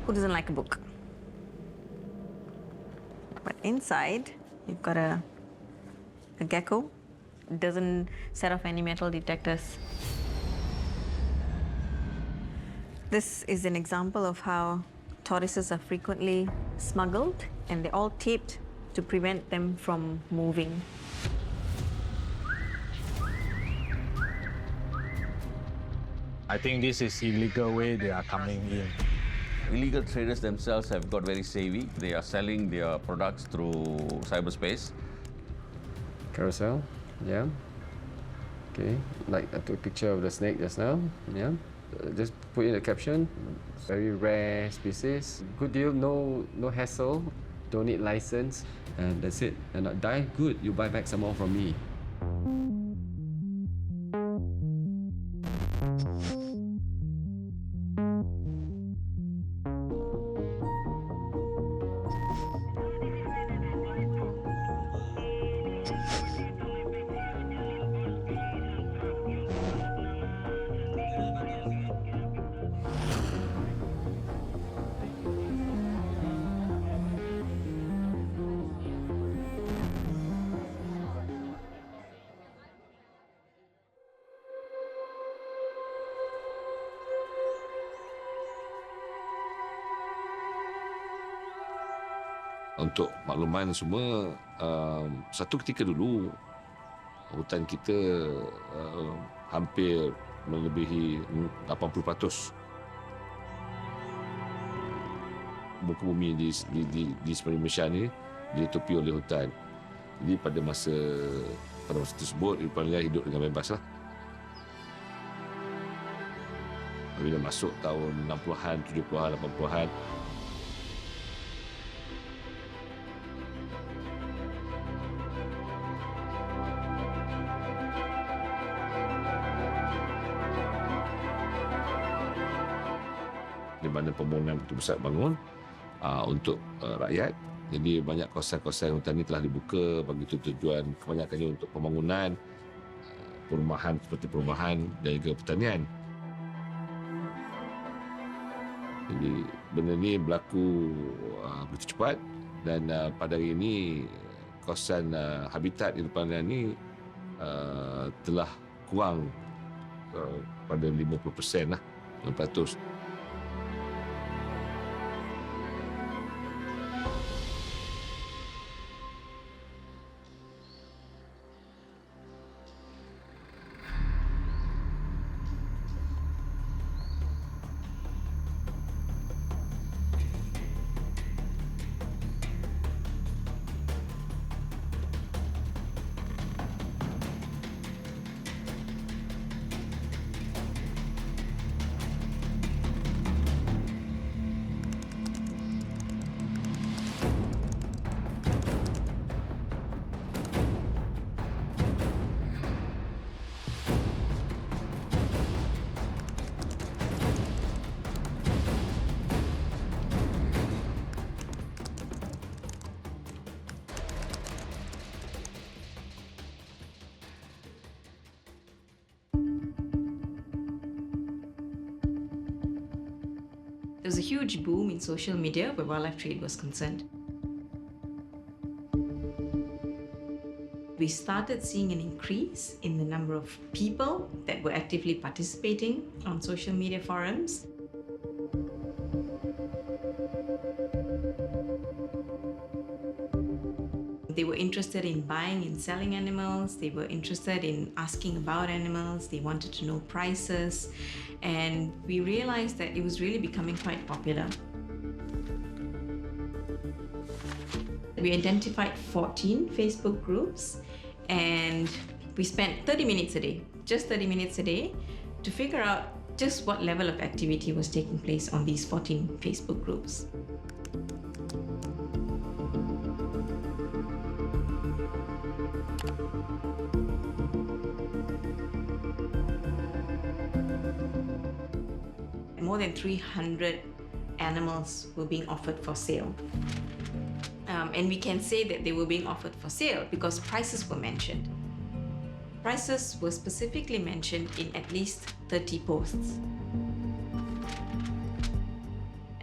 Who doesn't like a book? But inside, you've got a gecko. It doesn't set off any metal detectors. This is an example of how tortoises are frequently smuggled, and they're all taped to prevent them from moving. I think this is illegal way they are coming in. Illegal traders themselves have got very savvy. They are selling their products through cyberspace. Carousel, yeah. Okay, like I took a picture of the snake just now, yeah. Just put in a caption, very rare species. Good deal, no hassle, don't need license, and that's it. And not die, good, you buy back some more from me. Untuk makluman semua, satu ketika dulu hutan kita hampir melebihi 80%. Muka bumi di sepanjang Malaysia ni ditutupi oleh hutan. Jadi pada masa tersebut, hutan liar hidup dengan bebas lah. Bila masuk tahun 60-an, 70-an, 80-an, di mana pembangunan begitu besar bangun untuk rakyat. Jadi banyak kawasan-kawasan hutan ini telah dibuka bagi tujuan kebanyakannya untuk pembangunan, perumahan seperti perumahan dan juga pertanian. Jadi benda ini berlaku begitu cepat dan pada hari ini kawasan habitat di depan ini telah kurang pada 50% lah, 50%. There was a huge boom in social media where wildlife trade was concerned. We started seeing an increase in the number of people that were actively participating on social media forums. They were interested in buying and selling animals. They were interested in asking about animals. They wanted to know prices. And we realized that it was really becoming quite popular. We identified 14 Facebook groups, and we spent 30 minutes a day, just 30 minutes a day, to figure out just what level of activity was taking place on these 14 Facebook groups. More than 300 animals were being offered for sale. And we can say that they were being offered for sale because prices were mentioned. Prices were specifically mentioned in at least 30 posts.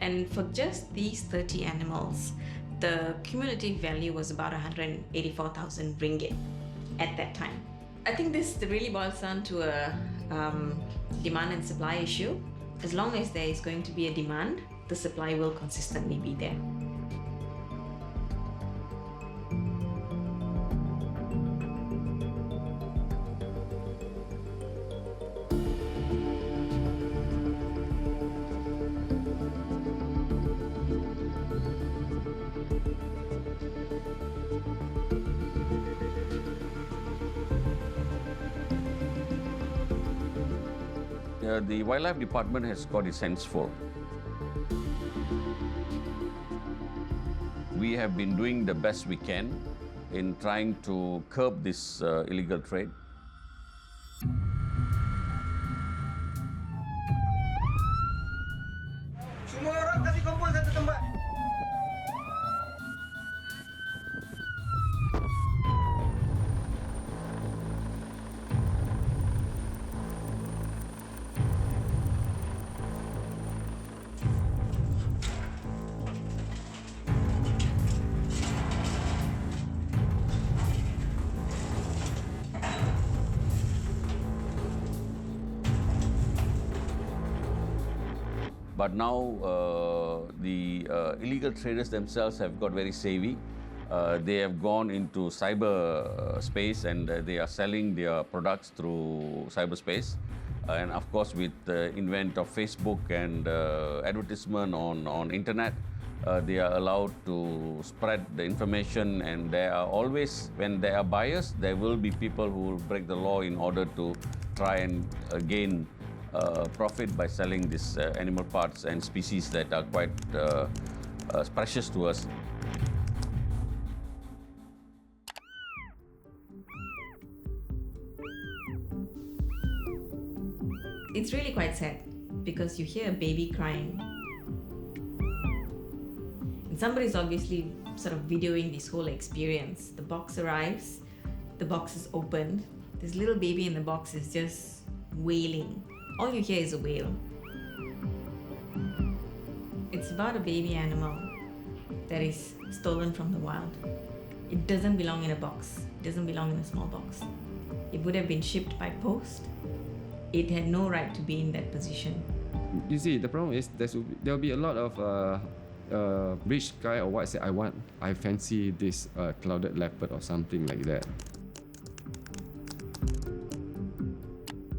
And for just these 30 animals, the cumulative value was about 184,000 ringgit at that time. I think this really boils down to a demand and supply issue. As long as there is going to be a demand, the supply will consistently be there. The wildlife department has got its hands full. We have been doing the best we can in trying to curb this illegal trade. Semua orang kasih kumpul satu tempat. But now the illegal traders themselves have got very savvy. They have gone into cyber space and they are selling their products through cyberspace. And of course, with the invent of Facebook and advertisement on internet, they are allowed to spread the information. And there are always, when there are buyers, there will be people who will break the law in order to try and gain profit by selling these animal parts and species that are quite precious to us. It's really quite sad because you hear a baby crying. And somebody's obviously sort of videoing this whole experience. The box arrives, the box is opened, this little baby in the box is just wailing. All you hear is a wail. It's about a baby animal that is stolen from the wild. It doesn't belong in a box. It doesn't belong in a small box. It would have been shipped by post. It had no right to be in that position. You see, the problem is there'll be a lot of rich guy or what say, I fancy this clouded leopard or something like that.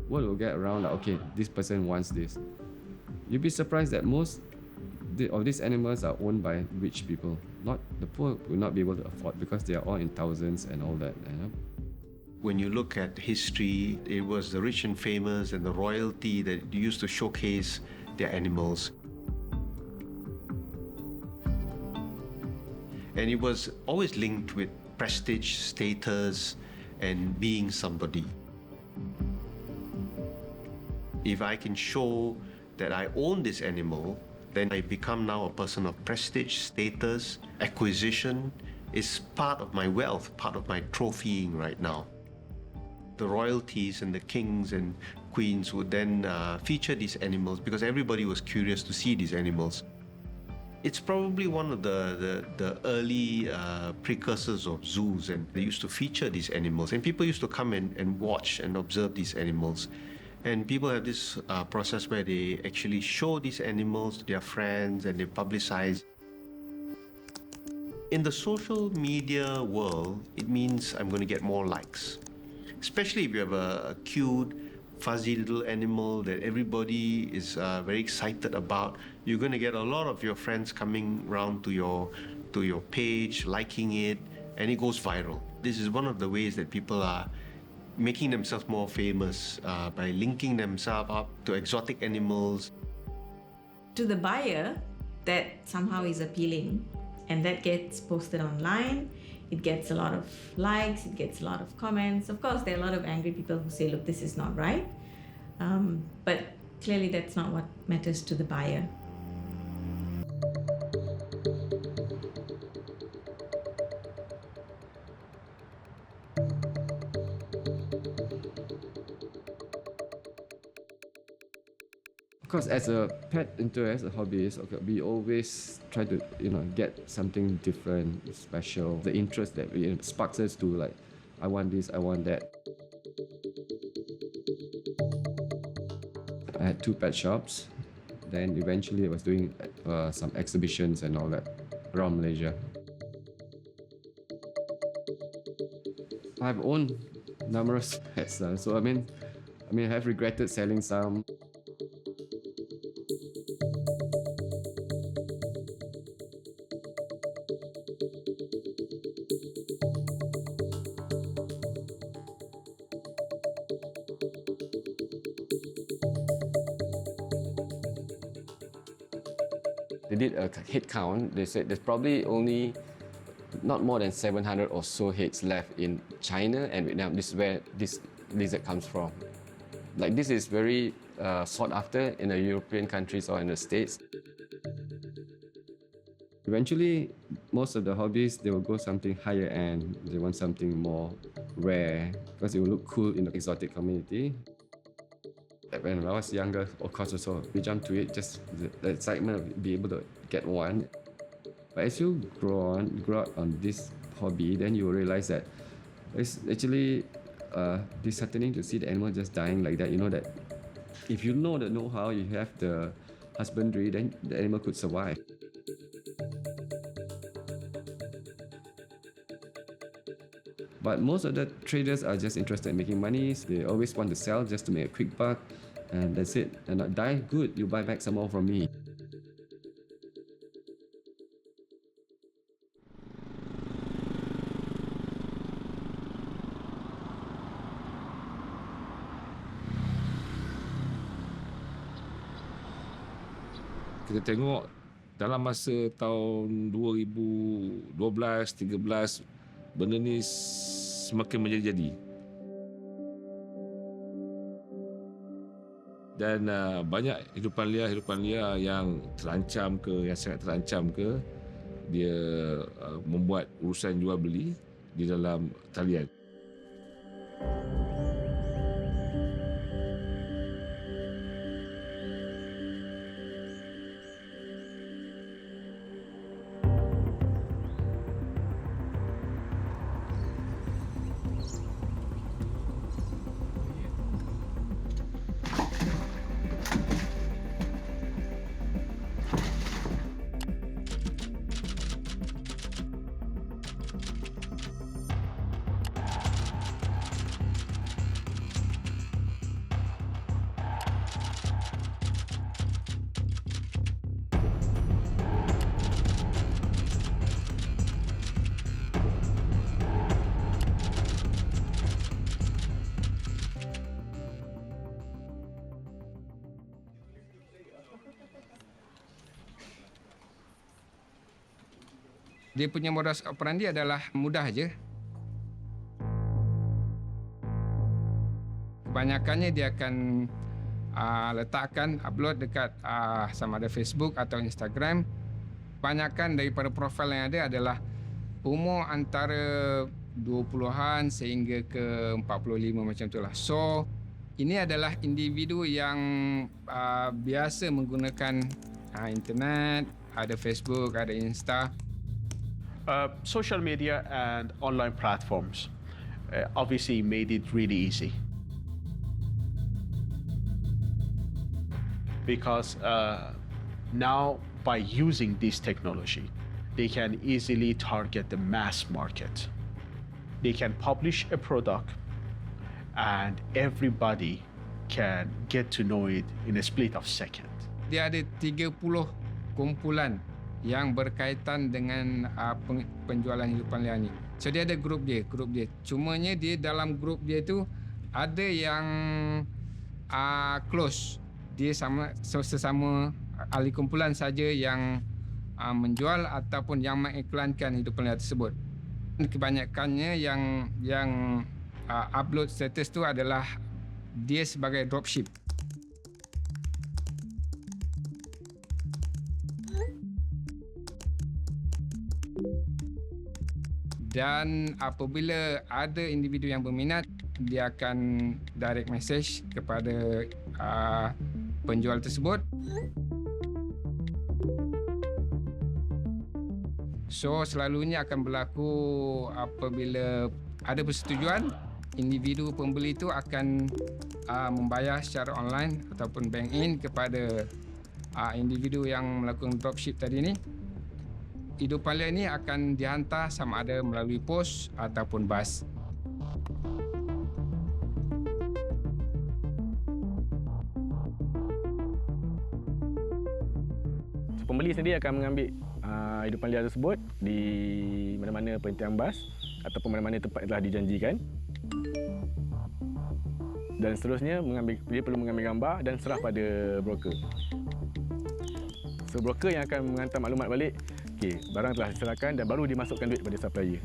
What will get around like, okay, this person wants this. You'll be surprised that most of these animals are owned by rich people. Not the poor will not be able to afford because they are all in thousands and all that. You know? When you look at history, it was the rich and famous and the royalty that used to showcase their animals. And it was always linked with prestige, status, and being somebody. If I can show that I own this animal, then I become now a person of prestige, status, acquisition. Is part of my wealth, part of my trophying right now. The royalties and the kings and queens would then feature these animals because everybody was curious to see these animals. It's probably one of the early precursors of zoos, and they used to feature these animals. And people used to come and watch and observe these animals. And people have this process where they actually show these animals to their friends and they publicize. In the social media world, it means I'm going to get more likes. Especially if you have a cute, fuzzy little animal that everybody is very excited about, you're going to get a lot of your friends coming round to your page, liking it, and it goes viral. This is one of the ways that people are making themselves more famous by linking themselves up to exotic animals. To the buyer, that somehow is appealing, and that gets posted online. It gets a lot of likes, it gets a lot of comments. Of course, there are a lot of angry people who say, look, this is not right. But clearly that's not what matters to the buyer. course, as a pet enthusiast, a hobbyist, okay, we always try to get something different, special. The interest that sparks us to like, I want this, I want that. I had 2 pet shops. Then eventually I was doing some exhibitions and all that around Malaysia. I've owned numerous pets, so I mean, I have regretted selling some. They did a head count. They said there's probably only not more than 700 or so heads left in China and Vietnam. This is where this lizard comes from. Like, this is very sought after in the European countries or in the States. Eventually, most of the hobbies, they will go something higher end. They want something more rare because it will look cool in the exotic community. When I was younger, of course, also we jumped to it, just the excitement of being able to get one. But as you grow out on this hobby, then you will realize that it's actually disheartening to see the animal just dying like that. You know that if you know the know-how, you have the husbandry, then the animal could survive. But most of the traders are just interested in making money. They always want to sell just to make a quick buck, and that's it. And I die, good, you buy back some more from me. Kita tengok dalam masa tahun 2012, 13, benda ni semakin menjadi-jadi. Dan banyak hidupan liar yang terancam ke, yang sangat terancam ke, dia membuat urusan jual beli di dalam talian. Dia punya modus operandi adalah mudah je. Kebanyakannya dia akan letakkan, upload dekat sama ada Facebook atau Instagram. Kebanyakan daripada profil yang ada adalah umur antara 20-an sehingga ke 45 macam itulah. So, ini adalah individu yang biasa menggunakan internet, ada Facebook, ada Insta. Social media and online platforms obviously made it really easy. Because now, by using this technology, they can easily target the mass market. They can publish a product and everybody can get to know it in a split of second. Dia ada 30 kumpulan yang berkaitan dengan penjualan hidupan liar ni. So dia ada grup dia. Cumanya dia dalam grup dia tu ada yang close. Dia sesama ahli kumpulan saja yang menjual ataupun yang mengiklankan hidupan liar tersebut. Kebanyakannya yang upload status tu adalah dia sebagai dropship. Dan apabila ada individu yang berminat, dia akan direct message kepada penjual tersebut. So selalunya akan berlaku apabila ada persetujuan, individu pembeli itu akan membayar secara online ataupun bank in kepada individu yang melakukan dropship tadi ni. Hidupan liar ini akan dihantar sama ada melalui pos ataupun bas. Pembeli sendiri akan mengambil hidupan liar tersebut di mana-mana perhentian bas ataupun mana-mana tempat yang telah dijanjikan. Dan seterusnya dia perlu mengambil gambar dan serah pada broker. So broker yang akan menghantar maklumat balik, okey, barang telah diserahkan dan baru dimasukkan duit pada supplier.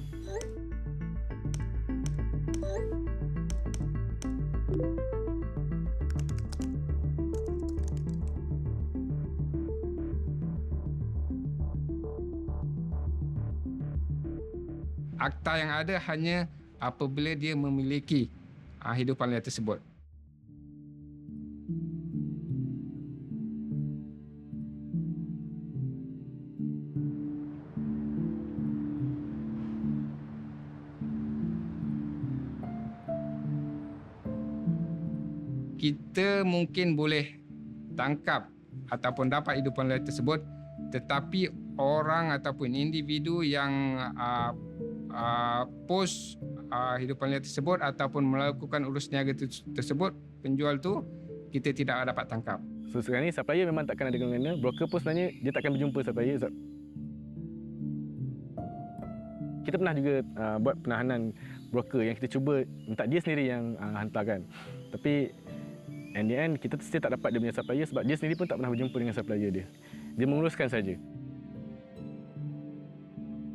Akta yang ada hanya apabila dia memiliki hidupan liar tersebut. Kita mungkin boleh tangkap ataupun dapat hidupan liar tersebut, tetapi orang ataupun individu yang post hidupan liar tersebut ataupun melakukan urus niaga tersebut, penjual tu kita tidak dapat tangkap. So sekarang ni supplier memang takkan ada kena, broker pun sebenarnya dia takkan berjumpa supplier. Kita pernah juga buat penahanan broker yang kita cuba minta dia sendiri yang hantarkan. Tapi in the end kita still tak dapat dia punya supplier sebab dia sendiri pun tak pernah berjumpa dengan supplier dia. Dia menguruskan saja.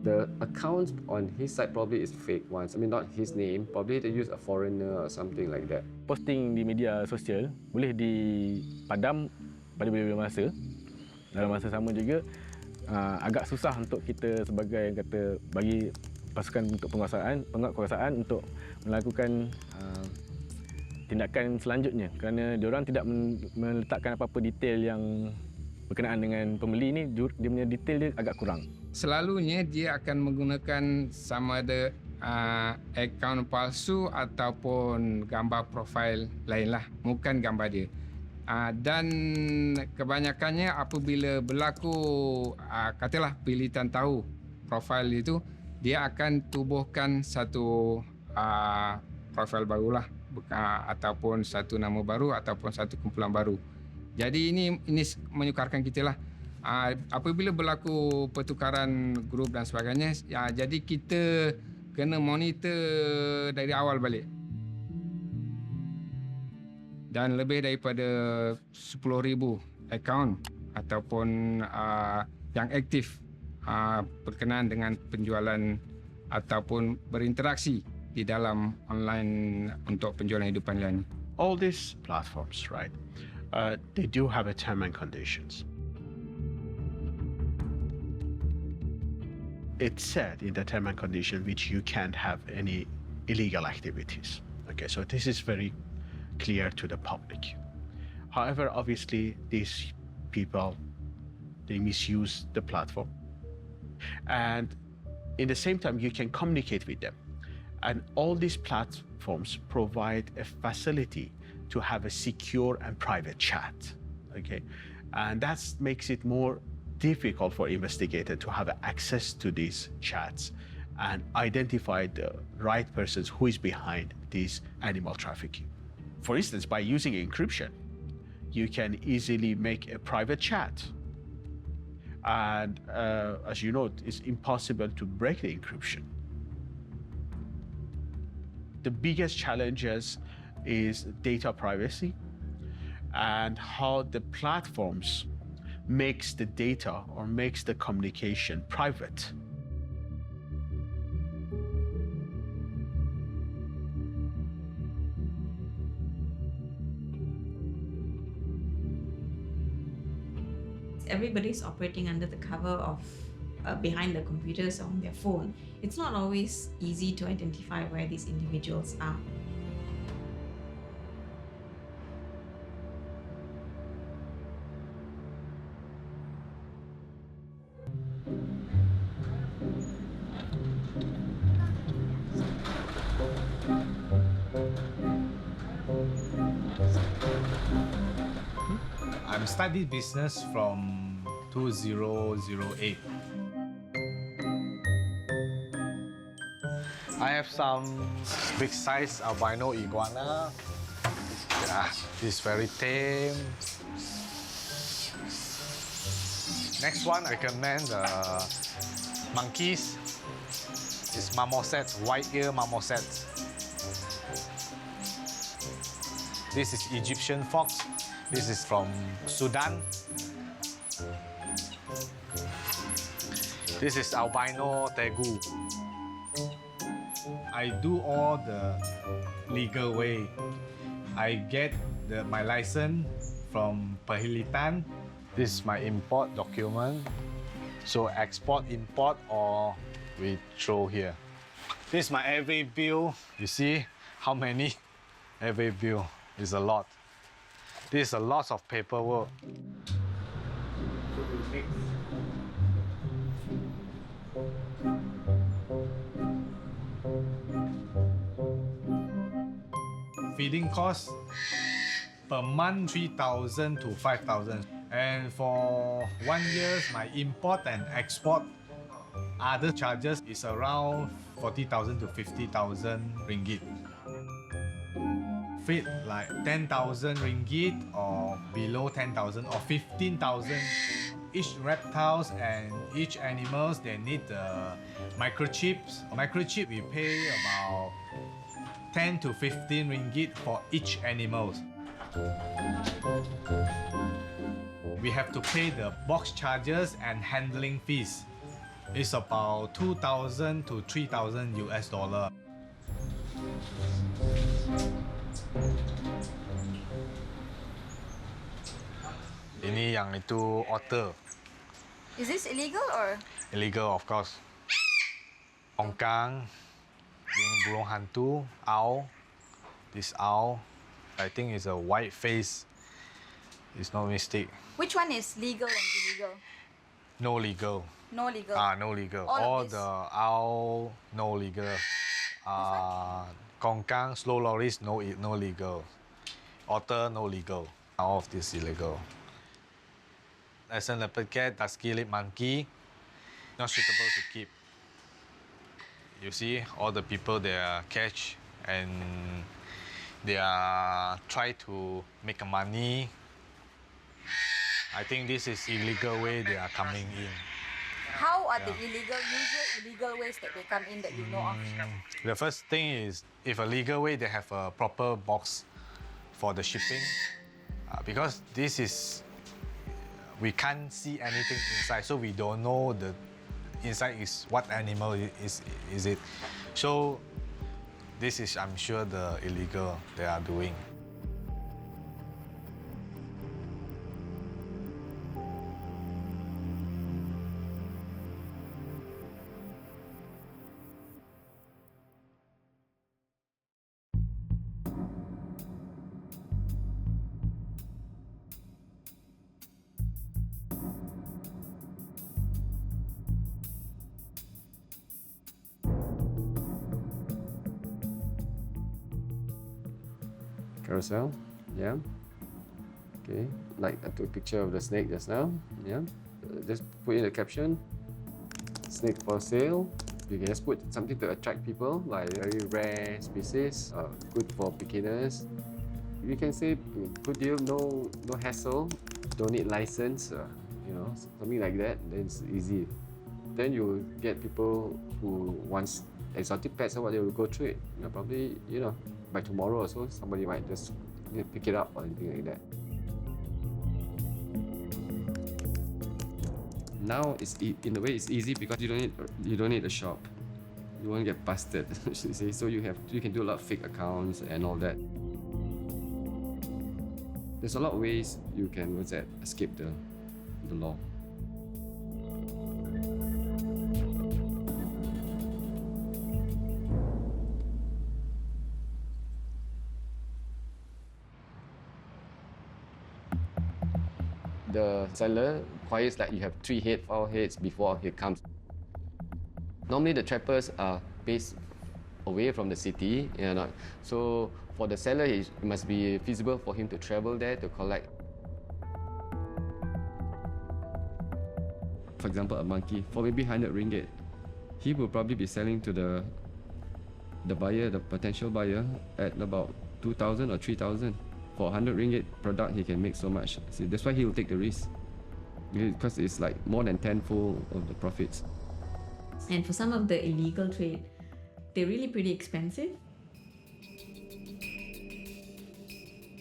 The account on his side probably is fake ones. I mean, not his name. Probably they use a foreigner or something like that. Posting di media sosial boleh dipadam pada bila-bila masa. Dalam masa sama juga, agak susah untuk kita sebagai yang kata bagi pasukan untuk penguasaan untuk melakukan tindakan selanjutnya kerana diorang tidak meletakkan apa-apa detail yang berkenaan dengan pembeli ni. Dia punya detail dia agak kurang. Selalunya dia akan menggunakan sama ada akaun palsu ataupun gambar profil lainlah, bukan gambar dia. Dan kebanyakannya apabila berlaku katalah pilihan tahu profil itu, dia akan tubuhkan satu profil barulah ataupun satu nama baru ataupun satu kumpulan baru. Jadi ini menyukarkan kita lah. Apabila berlaku pertukaran grup dan sebagainya, jadi kita kena monitor dari awal balik. Dan lebih daripada 10,000 akaun ataupun yang aktif berkenaan dengan penjualan ataupun berinteraksi di dalam online untuk penjualan hidupan liar ni. All these platforms, right, they do have a term and conditions. It's said in the term and condition which you can't have any illegal activities. Okay, so this is very clear to the public. However, obviously, these people, they misuse the platform. And in the same time, you can communicate with them. And all these platforms provide a facility to have a secure and private chat. Okay, and that makes it more difficult for investigators to have access to these chats and identify the right persons who is behind this animal trafficking. For instance, by using encryption, you can easily make a private chat. And as you know, it's impossible to break the encryption. The biggest challenges is data privacy and how the platforms makes the data or makes the communication private. Everybody's operating under the cover of behind the computers on their phone. It's not always easy to identify where these individuals are. We started business from 2008. I have some big size albino iguana. Yeah, it's very tame. Next one, I recommend monkeys. It's marmosets, white ear marmosets. This is Egyptian fox. This is from Sudan. This is albino tegu. I do all the legal way. I get my license from Perhilitan. This is my import document. So export, import, or we throw here. This is my every bill. You see how many every bill? It's a lot. This is a lot of paperwork. Feeding cost per month 3,000 to 5,000, and for 1 year my import and export other charges is around 40,000 to 50,000 ringgit. Feed like 10,000 ringgit or below 10,000 or 15,000. Each reptiles and each animals, they need the microchips. Microchip we pay about 10 to 15 ringgit for each animal. We have to pay the box charges and handling fees. It's about 2,000 to 3,000 US dollar. Ini yang itu otter. Is this illegal or? Illegal, of course. Ongkang, yung burung hantu, owl. This owl, I think is a white face. It's no mistake. Which one is legal and illegal? No legal. No legal. No legal. All the owl, no legal. Kongkang, slow loris, no legal. Otter, no legal. All of this illegal. As a leopard cat, dusky lip monkey, not suitable to keep. You see, all the people they are catch and they are try to make money. I think this is illegal way they are coming in. How are the usual illegal ways that they come in that you know of? The first thing is, if a legal way, they have a proper box for the shipping. Because this is, we can't see anything inside, so we don't know the inside is what animal is it. So this is, I'm sure, the illegal they are doing. Carousel, yeah. Okay, like I took a picture of the snake just now, yeah. Just put in the caption, snake for sale. You can just put something to attract people, like very rare species, good for beginners. You can say, good deal, no hassle, don't need license, you know, something like that, then it's easy. Then you get people who wants exotic pets or what, they will go through it. You know, probably, you know, by tomorrow or so, somebody might just pick it up or anything like that. Now, in a way, it's easy because you don't need a shop. You won't get busted. So you can do a lot of fake accounts and all that. There's a lot of ways you can escape the law. The seller requires that you have 3 heads, 4 heads before he comes. Normally the trappers are based away from the city, you know. So for the seller, it must be feasible for him to travel there to collect. for example, a monkey for maybe 100 ringgit, he will probably be selling to the buyer, the potential buyer, at about 2,000 or 3,000. For 100 ringgit product, he can make so much. See, that's why he will take the risk, because it's like more than tenfold of the profits. And for some of the illegal trade, they're really pretty expensive.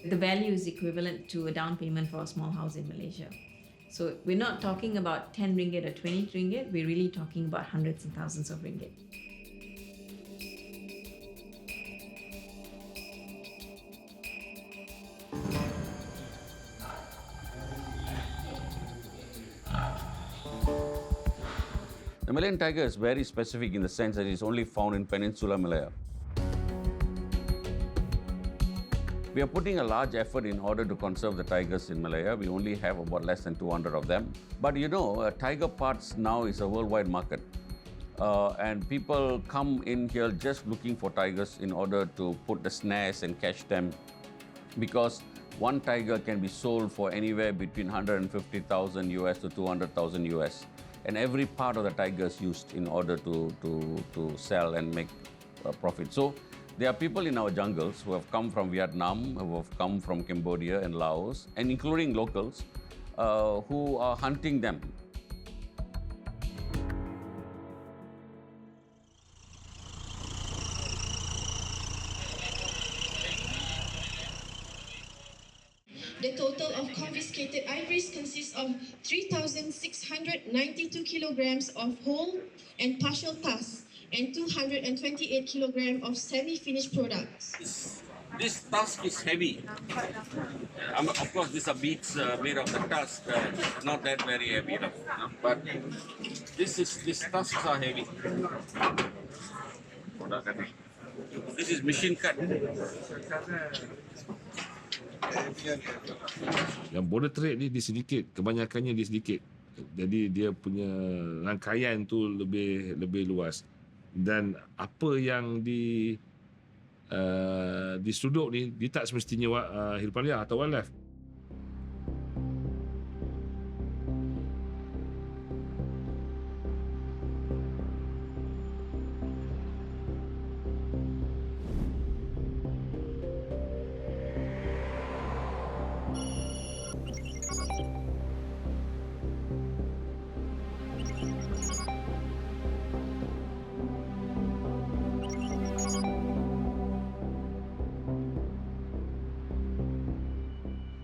The value is equivalent to a down payment for a small house in Malaysia. So we're not talking about 10 ringgit or 20 ringgit, we're really talking about hundreds and thousands of ringgit. The Malayan tiger is very specific in the sense that it's only found in Peninsular Malaya. We are putting a large effort in order to conserve the tigers in Malaya. We only have about less than 200 of them. But you know, tiger parts now is a worldwide market. And people come in here just looking for tigers in order to put the snares and catch them, because one tiger can be sold for anywhere between 150,000 US to 200,000 US. And every part of the tiger is used in order to sell and make a profit. So there are people in our jungles who have come from Vietnam, who have come from Cambodia and Laos, and including locals who are hunting them. The total of confiscated ivories consists of 3,692 kilograms of whole and partial tusks and 228 kilograms of semi-finished products. This tusk is heavy. Of course, these are beads made of the tusk, not that very heavy, but these tusks are heavy. This is machine cut. Yang border trade ni dia sedikit, kebanyakannya dia sedikit. Jadi dia punya rangkaian tu lebih luas. Dan apa yang disuduk ni, dia tak semestinya hilpaliah atau wildlife.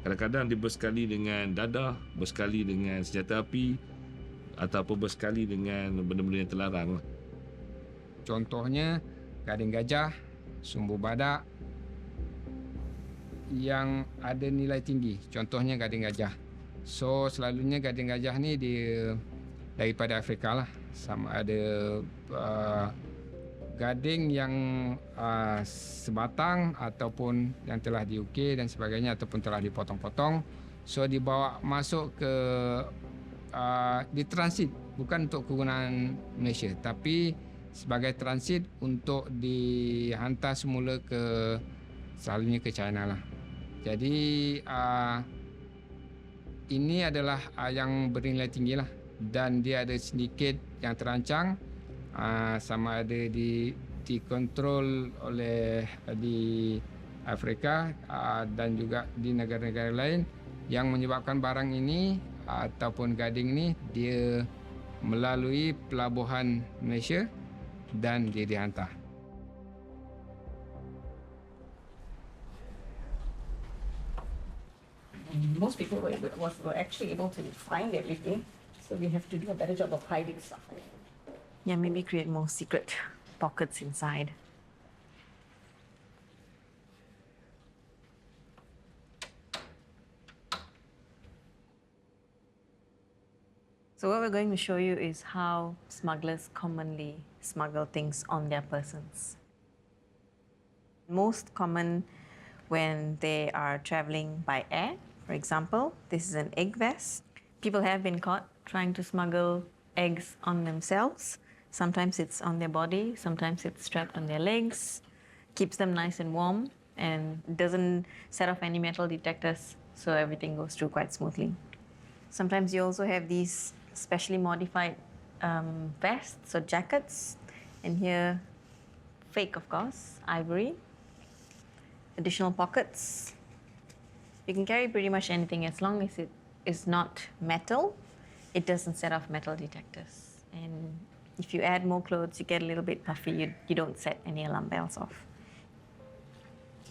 Kadang-kadang dia bersekali dengan dadah, bersekali dengan senjata api, ataupun bersekali dengan benda-benda yang terlarang. Contohnya gading gajah, sumbu badak yang ada nilai tinggi. Contohnya gading gajah. So selalunya gading gajah ni dia daripada Afrika lah. Sama ada gading yang sebatang ataupun yang telah diukir dan sebagainya ataupun telah dipotong-potong. So dibawa masuk ke ditransit, bukan untuk kegunaan Malaysia, tapi sebagai transit untuk dihantar semula ke selalunya ke China lah. Jadi ini adalah yang bernilai tinggi lah, dan dia ada sedikit yang terancang. Sama ada dikontrol oleh di Afrika dan juga di negara-negara lain, yang menyebabkan barang ini ataupun gading ini dia melalui pelabuhan Malaysia dan dia dihantar. Most people were actually able to find everything, so we have to do a better job of hiding stuff. Yeah, maybe create more secret pockets inside. So what we're going to show you is how smugglers commonly smuggle things on their persons. Most common when they are traveling by air. For example, this is an egg vest. People have been caught trying to smuggle eggs on themselves. Sometimes it's on their body, sometimes it's strapped on their legs. Keeps them nice and warm and doesn't set off any metal detectors, so everything goes through quite smoothly. Sometimes you also have these specially modified vests or jackets. And here, fake of course, ivory. Additional pockets. You can carry pretty much anything as long as it is not metal. It doesn't set off metal detectors. And if you add more clothes, you get a little bit puffy. You don't set any alarm bells off.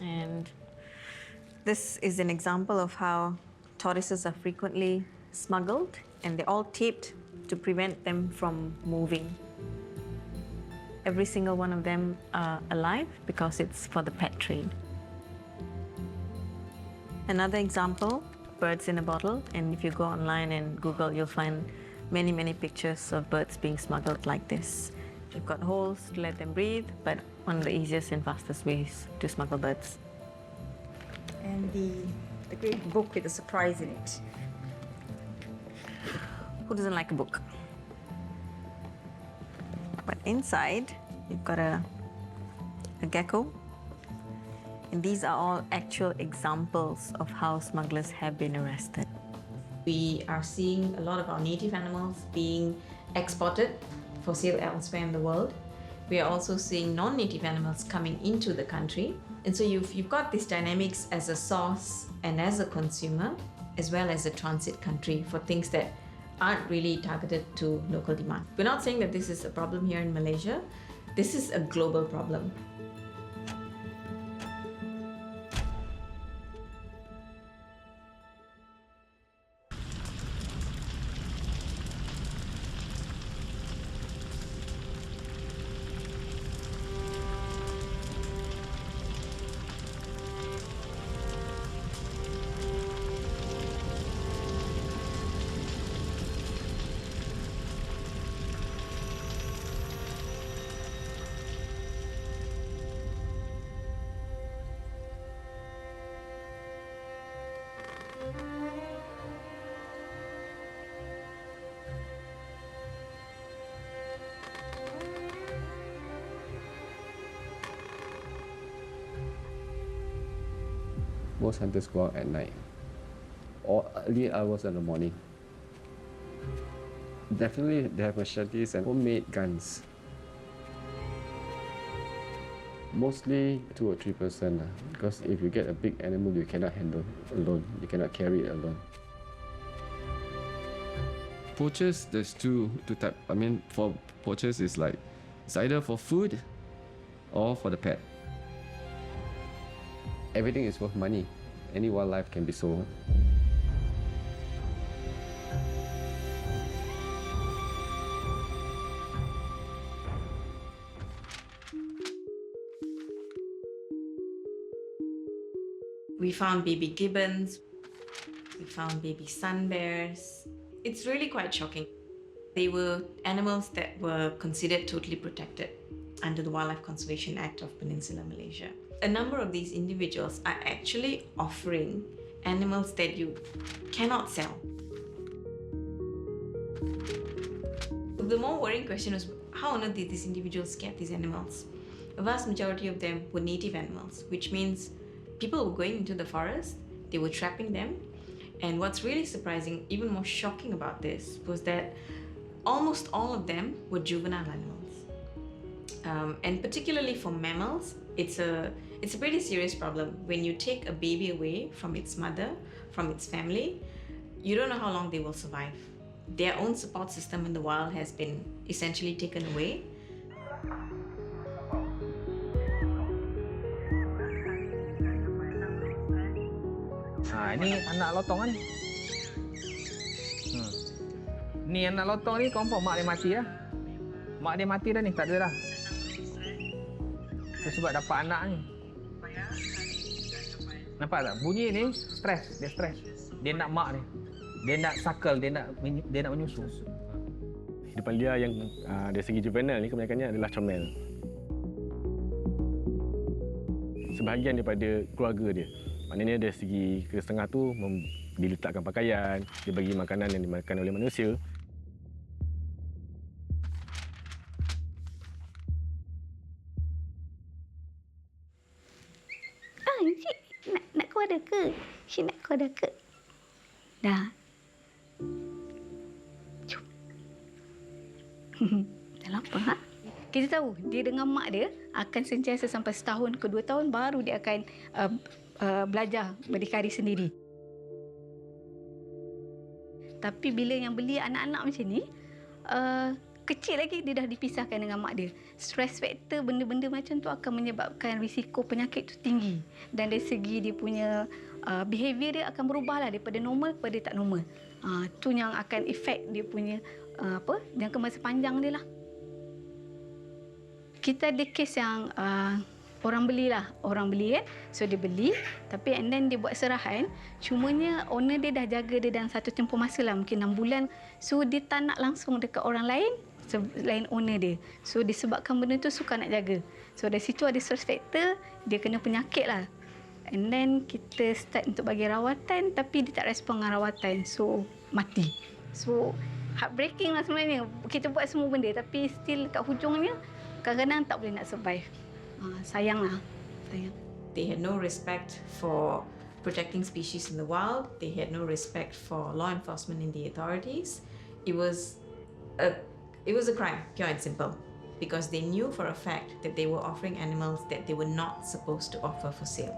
And this is an example of how tortoises are frequently smuggled, and they're all taped to prevent them from moving. Every single one of them are alive because it's for the pet trade. Another example, birds in a bottle, and if you go online and Google, you'll find many, many pictures of birds being smuggled like this. You've got holes to let them breathe, but one of the easiest and fastest ways to smuggle birds. And the great book with a surprise in it. Who doesn't like a book? But inside, you've got a gecko. And these are all actual examples of how smugglers have been arrested. We are seeing a lot of our native animals being exported for sale elsewhere in the world. We are also seeing non-native animals coming into the country. And so you've got these dynamics as a source and as a consumer, as well as a transit country for things that aren't really targeted to local demand. We're not saying that this is a problem here in Malaysia. This is a global problem. Most hunters go out at night or early hours in the morning. Definitely they have machetes and homemade guns. Mostly 2 or 3%, because if you get a big animal you cannot handle alone, you cannot carry it alone. Poachers, there's two types. I mean, for poachers it's like, it's either for food or for the pet. Everything is worth money. Any wildlife can be sold. We found baby gibbons. We found baby sun bears. It's really quite shocking. They were animals that were considered totally protected under the Wildlife Conservation Act of Peninsular Malaysia. A number of these individuals are actually offering animals that you cannot sell. The more worrying question is, how on earth did these individuals get these animals? A vast majority of them were native animals, which means people were going into the forest, they were trapping them. And what's really surprising, even more shocking about this, was that almost all of them were juvenile animals. And particularly for mammals, it's a pretty serious problem. When you take a baby away from its mother, from its family, you don't know how long they will survive. Their own support system in the wild has been essentially taken away. Ini anak lotong kan? Ni anak lotong ni confirm mak dia mati dah. Mak dia mati dah ni, tak ada dah. Itu sebab dapat anak ni. Nampak tak? Bunyi ni stres, dia stres. Dia nak mak ni. Dia nak suckle, dia nak menyusu. Hidupan liar yang dari segi juvenile ni kebanyakannya adalah comel. Sebahagian daripada keluarga dia. Maknanya dari segi ke setengah tu diletakkan pakaian, dia bagi makanan yang dimakan oleh manusia. Encik nak kau ada ke? Cik nak kau ada ke? Dah. Jom. Dah lama, ha? Kita tahu dia dengan mak dia akan sentiasa sampai setahun ke 2 tahun baru dia akan belajar berdikari sendiri. Tapi bila yang beli anak-anak macam ni, kecil lagi dia dah dipisahkan dengan mak dia. Stress factor benda-benda macam tu akan menyebabkan risiko penyakit tu tinggi. Dan dari segi dia punya behavior dia akan berubah lah daripada normal kepada tak normal. Tu yang akan efek dia punya jangka masa panjang dia lah. Kita ada kes yang orang beli kan. So dia beli, tapi and then dia buat serahan. Cumanya owner dia dah jaga dia dalam satu tempoh masa lah, mungkin 6 bulan. So dia tak nak langsung dekat orang lain selain owner dia. So disebabkan benda tu suka nak jaga. So dari situ ada stress factor, dia kena penyakit lah. And then kita start untuk bagi rawatan, tapi dia tak respon dengan rawatan. So mati. So heartbreaking lah sebenarnya. Kita buat semua benda, tapi still kat hujungnya kadang-kadang tak boleh nak survive. Sayanglah. Sayang. They had no respect for protecting species in the wild. They had no respect for law enforcement in the authorities. It was a crime, pure and simple, because they knew for a fact that they were offering animals that they were not supposed to offer for sale.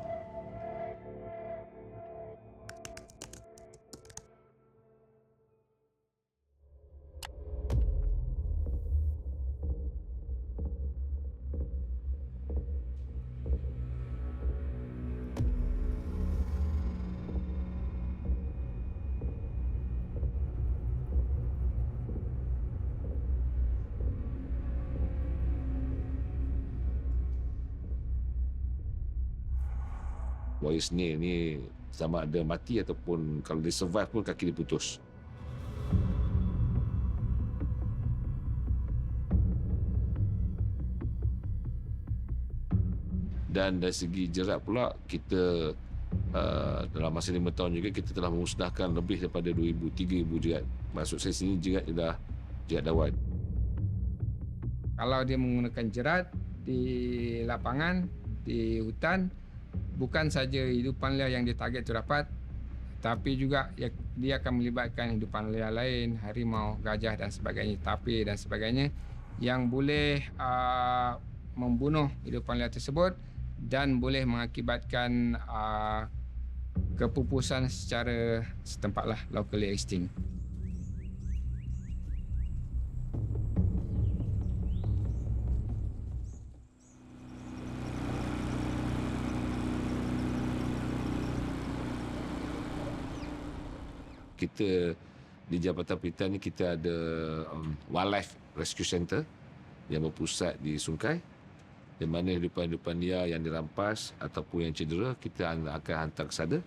Warrior snail ni sama ada mati ataupun kalau dia survive pun kaki dia putus. Dan dari segi jerat pula, kita dalam masa 5 tahun juga kita telah memusnahkan lebih daripada 2,000-3,000 jerat. Maksud saya sini jerat ialah jerat dawan. Kalau dia menggunakan jerat di lapangan, di hutan, bukan saja hidupan liar yang dia target tu dapat, tapi juga dia akan melibatkan hidupan liar lain, harimau, gajah dan sebagainya, tapir dan sebagainya yang boleh membunuh hidupan liar tersebut dan boleh mengakibatkan kepupusan secara setempatlah, locally extinct. Kita di Jabatan Perintah ni kita ada Wildlife Rescue Center yang berpusat di Sungai, di mana hidupan-hidupan liar yang dirampas ataupun yang cedera kita akan hantar ke sana.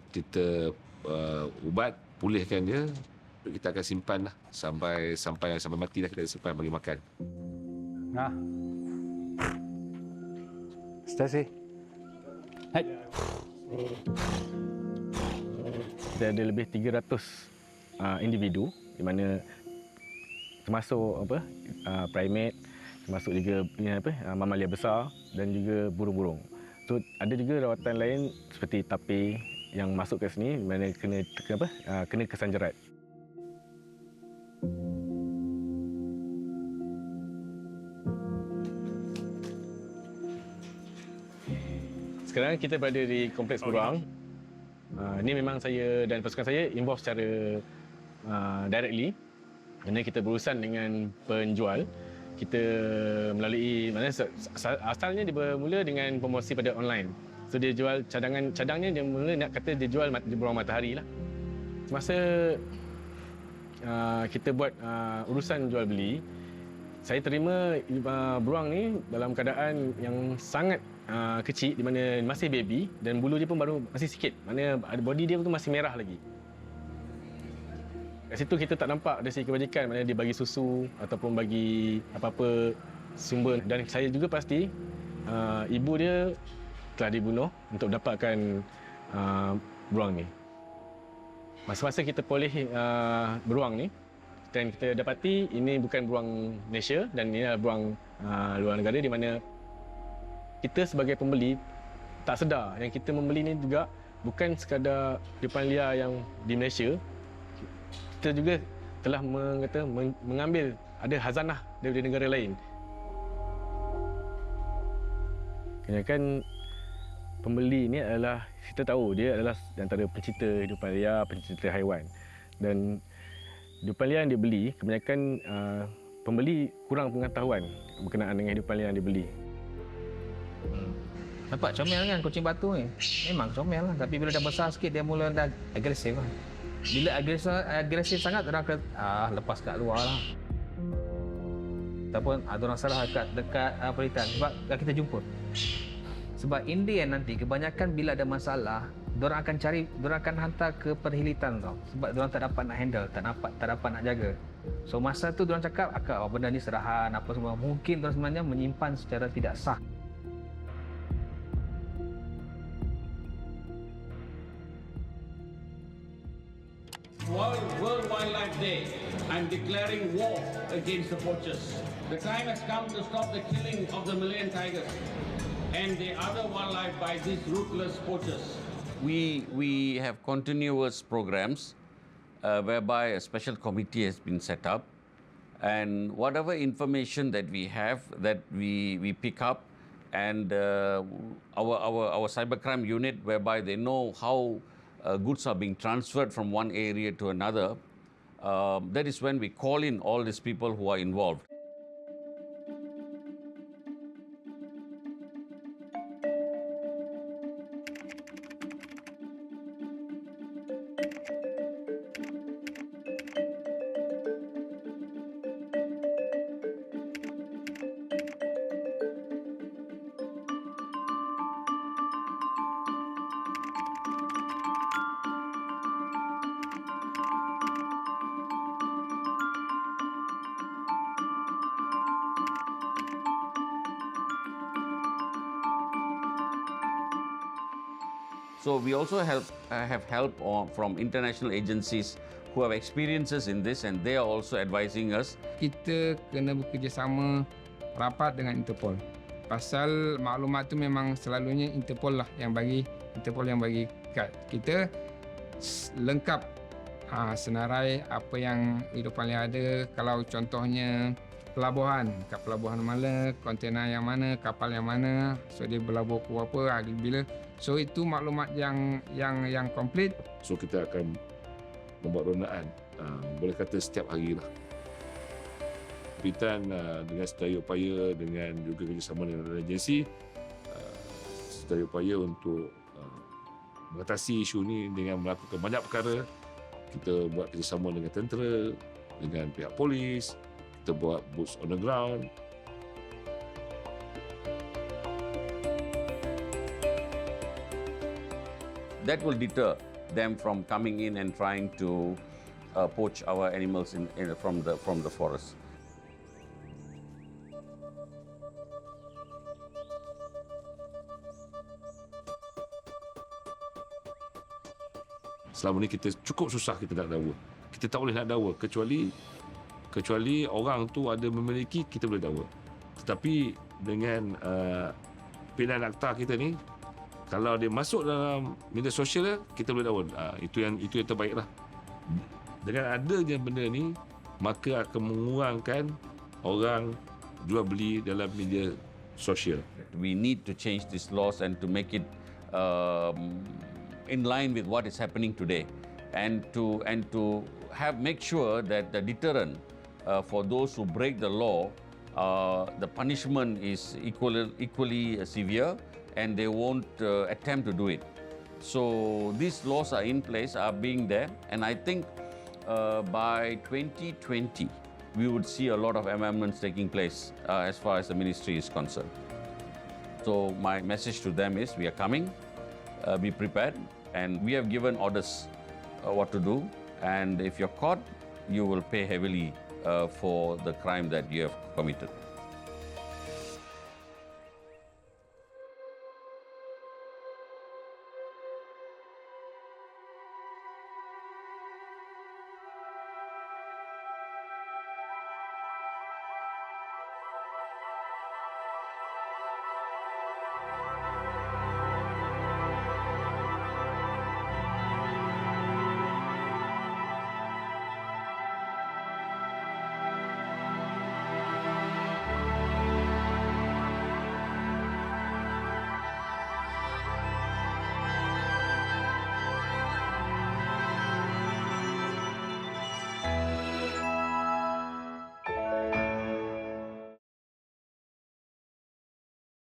Kita ubat, pulihkan dia, kita akan simpan lah sampai mati lah, kita simpan bagi makan. Nah, Stacey. Hai. Kita ada lebih 300 individu di mana termasuk primate, termasuk juga mamalia besar dan juga burung-burung. So ada juga rawatan lain seperti tapir yang masuk ke sini di mana kena kesan jerat. Sekarang kita berada di kompleks beruang. Ini memang saya dan pasukan saya involve secara directly, kerana kita berurusan dengan penjual. Kita melalui, asalnya dia bermula dengan promosi pada online. So dia jual cadangnya dia mula nak kata dia jual beruang matahari lah. Semasa kita buat urusan jual beli, saya terima beruang ni dalam keadaan yang sangat kecil, di mana masih baby dan bulu dia pun baru masih sikit. Maknanya body dia tu masih merah lagi. Kat situ kita tak nampak dari segi kebajikan, maknanya dia bagi susu ataupun bagi apa-apa sumber. Dan saya juga pasti ibu dia telah dibunuh untuk dapatkan beruang ni. Masa-masa kita poleh beruang ni, dan kita dapati ini bukan beruang Malaysia dan ini adalah beruang luar negara, di mana kita sebagai pembeli tak sedar yang kita membeli ni juga bukan sekadar hidupan liar yang di Malaysia. Kita juga telah mengambil ada khazanah daripada negara lain. Kebanyakan pembeli ni adalah, kita tahu dia adalah antara pencinta hidupan liar, pencinta haiwan. Dan hidupan liar yang dibeli, kebanyakan pembeli kurang pengetahuan berkenaan dengan hidupan liar yang dibeli. Nampak comel kan kucing batu ni? Memang comel lah. Tapi bila dah besar sikit, dia mula dah agresif lah. Bila agresif sangat, orang akan lepas kat luar lah. Ataupun orang salah dekat perlitan. Sebab kita jumpa. Sebab in the end nanti, kebanyakan bila ada masalah, diorang akan hantar ke perhilitan tau. Sebab diorang tak dapat nak handle, tak dapat nak jaga. So masa tu diorang cakap, benda ni serahan, apa semua. Mungkin diorang sebenarnya menyimpan secara tidak sah. World Wildlife Day, I'm declaring war against the poachers. The time has come to stop the killing of the Malayan tigers and the other wildlife by these ruthless poachers. We have continuous programs whereby a special committee has been set up, and whatever information that we have, that we pick up, and our cybercrime unit, whereby they know how goods are being transferred from one area to another, that is when we call in all these people who are involved. So we also have help from international agencies who have experiences in this, and they are also advising us. Kita kena bekerjasama rapat dengan Interpol. Pasal maklumat tu memang selalunya Interpol yang bagi kat kita lengkap senarai apa yang hidupan liar ada. Kalau contohnya pelabuhan, kat pelabuhan mana, kontena yang mana, kapal yang mana, so dia berlabuh ke apa, bila. So itu maklumat yang komplit. So kita akan membuat rondaan, boleh kata setiap hari lah. Berkaitan dengan sedaya upaya dengan juga kerjasama dengan agensi, sedaya upaya untuk mengatasi isu ni dengan melakukan banyak perkara. Kita buat kerjasama dengan tentera, dengan pihak polis, kita buat boots on the ground. That will deter them from coming in and trying to poach our animals from the forest. Selama ni kita cukup susah kita nak dakwa. Kita tak boleh nak dakwa kecuali orang tu ada memiliki, kita boleh dakwa. Tetapi dengan pilihan akta kita ni, kalau dia masuk dalam media sosial, kita boleh dakwa. Itu yang terbaiklah. Dengan adanya benda ni, maka akan mengurangkan orang jual beli dalam media sosial. We need to change these laws and to make it in line with what is happening today, and to make sure that the deterrent for those who break the law, the punishment is equally severe, and they won't attempt to do it. So these laws are in place, are being there, and I think by 2020 we would see a lot of amendments taking place as far as the ministry is concerned. So my message to them is, we are coming, be prepared, and we have given orders what to do, and if you're caught, you will pay heavily for the crime that you have committed.